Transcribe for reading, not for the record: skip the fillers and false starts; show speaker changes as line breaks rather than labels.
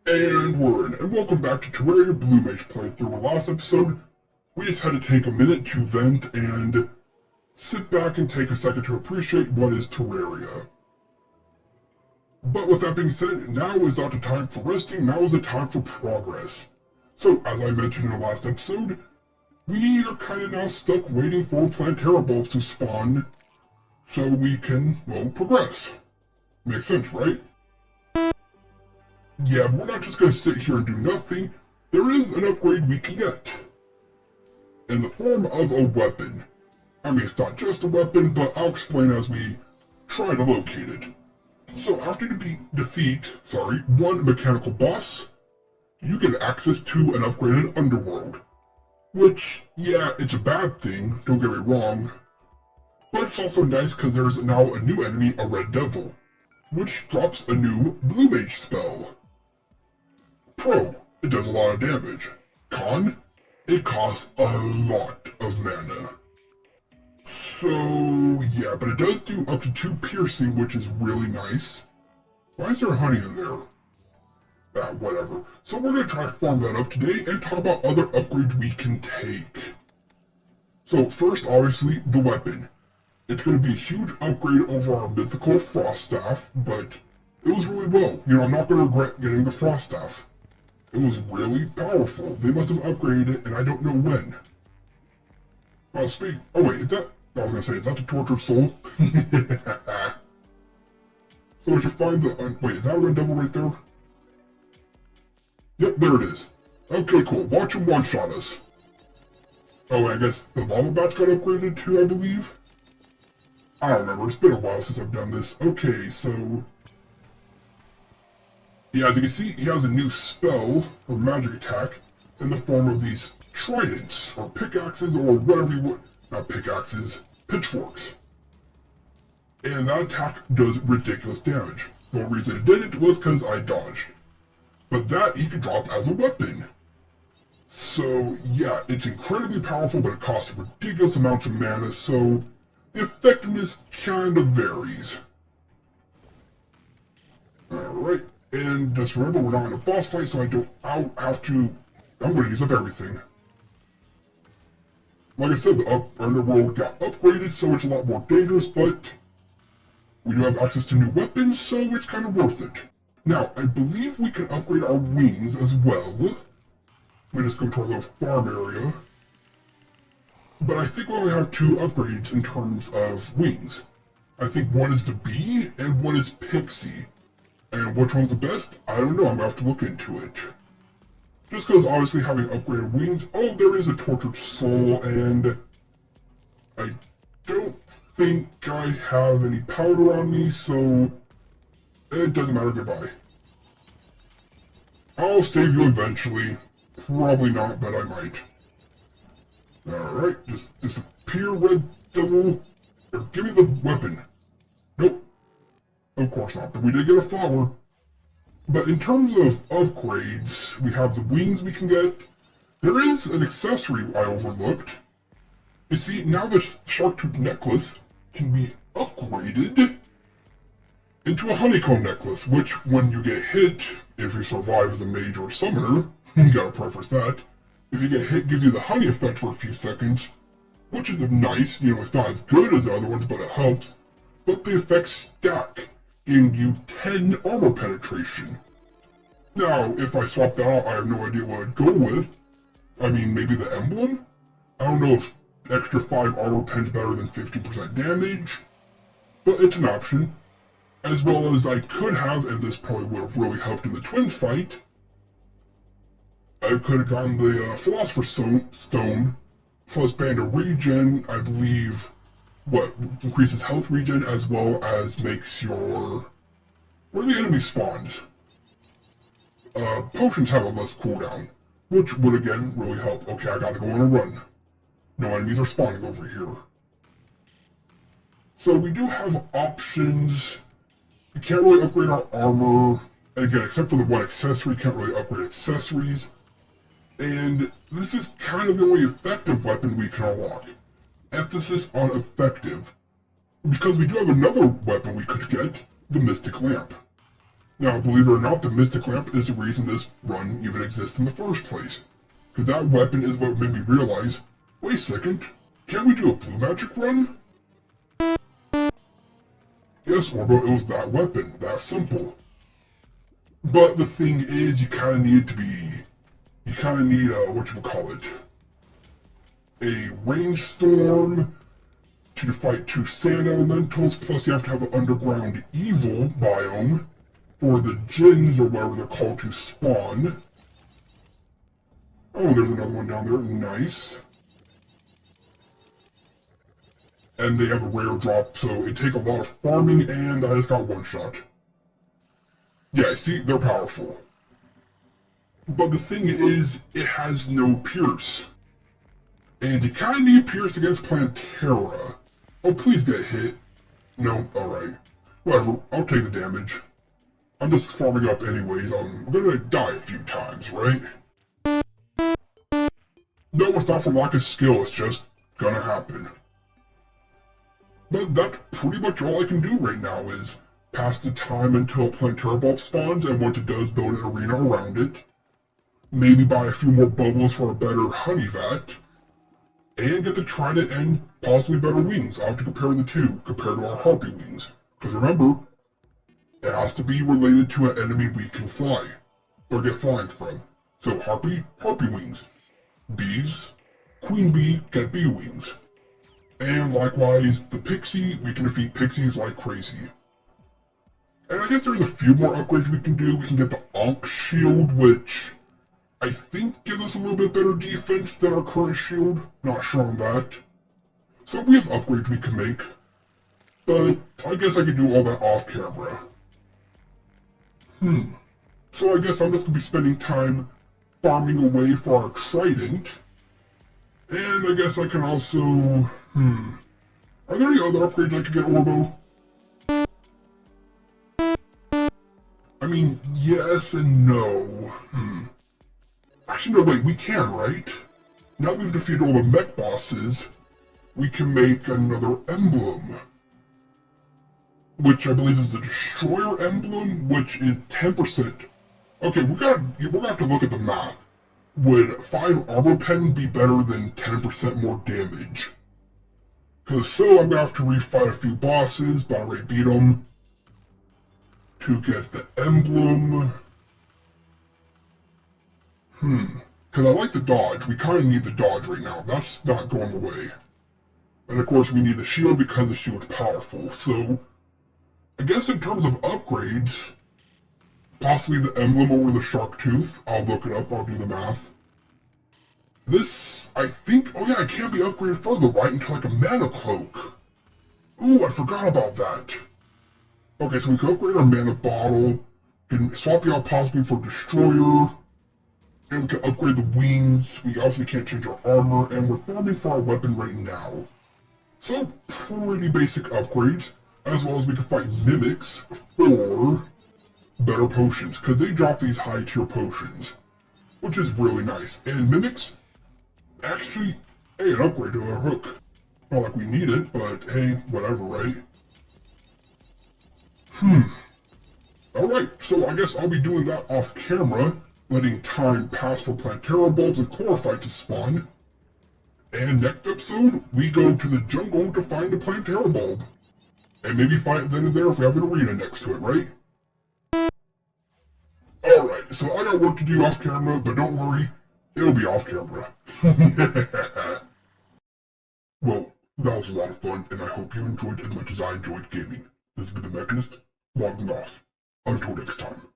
And we're in, and welcome back to Terraria Blue Mage playthrough. Our last episode, we just had to take a minute to vent and sit back and take a second to appreciate what is Terraria. But with that being said, now is not the time for resting, now is the time for progress. So, as I mentioned in the last episode, we are kind of now stuck waiting for Plantera bulbs to spawn so we can, well, progress. Makes sense, right? Yeah, we're not just going to sit here and do nothing. There is an upgrade we can get. In the form of a weapon. I mean, it's not just a weapon, but I'll explain as we try to locate it. So after you defeat one mechanical boss, you get access to an upgraded underworld. Which, yeah, it's a bad thing, don't get me wrong. But it's also nice because there's now a new enemy, a red devil, which drops a new blue mage spell. Pro, it does a lot of damage. Con, it costs a lot of mana. So, yeah, but it does do up to 2 piercing, which is really nice. Why is there honey in there? Ah, whatever. So we're going to try to farm that up today and talk about other upgrades we can take. So first, obviously, the weapon. It's going to be a huge upgrade over our mythical frost staff, but it was really low. You know, I'm not going to regret getting the frost staff. It was really powerful. They must have upgraded it, and I don't know when. Oh, wait, is that... I was going to say, is that the tortured soul? So I should find the... wait, is that a red devil right there? Yep, there it is. Okay, cool. Watch him one-shot us. Oh, and I guess the lava batch got upgraded too, I believe? I don't remember. It's been a while since I've done this. Okay, so... yeah, as you can see, he has a new spell, or magic attack, in the form of these tridents, or pickaxes, or whatever you would. Not pickaxes, pitchforks. And that attack does ridiculous damage. The only reason it didn't was because I dodged. But that he could drop as a weapon. So, yeah, it's incredibly powerful, but it costs ridiculous amounts of mana, so the effectiveness kind of varies. Alright. And just remember, we're not in a boss fight, so I'm going to use up everything. Like I said, the underworld got upgraded, so it's a lot more dangerous, but we do have access to new weapons, so it's kind of worth it. Now, I believe we can upgrade our wings as well. Let me just go to our little farm area. But I think we only have 2 upgrades in terms of wings. I think one is the bee, and one is pixie. And which one's the best? I don't know, I'm gonna have to look into it. Just because obviously having upgraded wings, oh, there is a tortured soul, and I don't think I have any powder on me, so it doesn't matter, goodbye. I'll save you eventually. Probably not, but I might. Alright, just disappear, red devil. Give me the weapon. Nope. Of course not, but we did get a flower. But in terms of upgrades, we have the wings we can get. There is an accessory I overlooked. You see, now the shark tooth necklace can be upgraded into a honeycomb necklace, which when you get hit, if you survive as a mage or a summoner, you gotta preface that, if you get hit, gives you the honey effect for a few seconds, which is nice. You know, it's not as good as the other ones, but it helps. But the effects stack, giving you 10 armor penetration. Now, if I swap that out, I have no idea what I'd go with. I mean, maybe the emblem? I don't know if extra 5 armor pen's better than 50% damage, but it's an option. As well as I could have, and this probably would have really helped in the twins fight, I could have gotten the Philosopher's Stone, plus Band of Regen, I believe, increases health regen as well as makes your... where the enemy spawns. Potions have a less cooldown, which would again really help. Okay, I gotta go on a run. No enemies are spawning over here. So we do have options. We can't really upgrade our armor. And again, except for the one accessory, can't really upgrade accessories. And this is kind of the only effective weapon we can unlock. Emphasis on effective. Because we do have another weapon we could get, the Mystic Lamp. Now, believe it or not, the Mystic Lamp is the reason this run even exists in the first place. Because that weapon is what made me realize, wait a second, can't we do a blue magic run? Yes, Orbo, it was that weapon, that simple. But the thing is, you kind of need, what you would call it, a rainstorm to fight 2 sand elementals, plus you have to have an underground evil biome for the djinns, or whatever they're called, to spawn. Oh, there's another one down there, nice. And they have a rare drop, so it takes a lot of farming, and I just got one shot. Yeah, see, they're powerful. But the thing is, it has no pierce. And you kinda need pierce against Plantera. Oh, please get hit. No? Alright. Whatever, I'll take the damage. I'm just farming up anyways, I'm gonna die a few times, right? No, it's not from lack of skill, it's just gonna happen. But that's pretty much all I can do right now is pass the time until Plantera Bulb spawns, and once it does, build an arena around it. Maybe buy a few more bubbles for a better honey vat. And get the trident and possibly better wings. I'll have to compare the two, compared to our harpy wings. Because remember, it has to be related to an enemy we can fly, or get flying from. So harpy wings. Bees, queen bee, get bee wings. And likewise, the pixie, we can defeat pixies like crazy. And I guess there's a few more upgrades we can do. We can get the Ankh shield, which I think gives us a little bit better defense than our current shield. Not sure on that. So we have upgrades we can make. But I guess I could do all that off camera. So I guess I'm just going to be spending time farming away for our trident. And I guess I can also... Are there any other upgrades I could get, Orbo? I mean, yes and no. Actually, no, wait, we can, right? Now that we've defeated all the mech bosses, we can make another emblem. Which I believe is the Destroyer emblem, which is 10%. Okay, we're gonna have to look at the math. Would 5 armor pen be better than 10% more damage? Because so I'm gonna have to refight a few bosses, but I already beat them. To get the emblem. Because I like the dodge. We kind of need the dodge right now. That's not going away. And of course we need the shield because the shield's powerful. So, I guess in terms of upgrades, possibly the emblem over the shark tooth. I'll look it up, I'll do the math. This, I think, oh yeah, it can be upgraded further, right, into like a mana cloak. Ooh, I forgot about that. Okay, so we can upgrade our mana bottle, can swap it out possibly for Destroyer, and we can upgrade the wings. We obviously can't change our armor, and we're farming for our weapon right now. So, pretty basic upgrades, as well as we can fight mimics for better potions, because they drop these high tier potions, which is really nice. And mimics, actually, hey, an upgrade to our hook. Not like we need it, but hey, whatever, right? Alright, so I guess I'll be doing that off camera, letting time pass for Plantera bulbs and chlorophyte to spawn. And next episode, we go to the jungle to find a Plantera bulb. And maybe fight then and there if we have an arena next to it, right? Alright, so I got work to do off camera, but don't worry, it'll be off camera. Well, that was a lot of fun, and I hope you enjoyed as much as I enjoyed gaming. This has been The Mechanist, logging off. Until next time.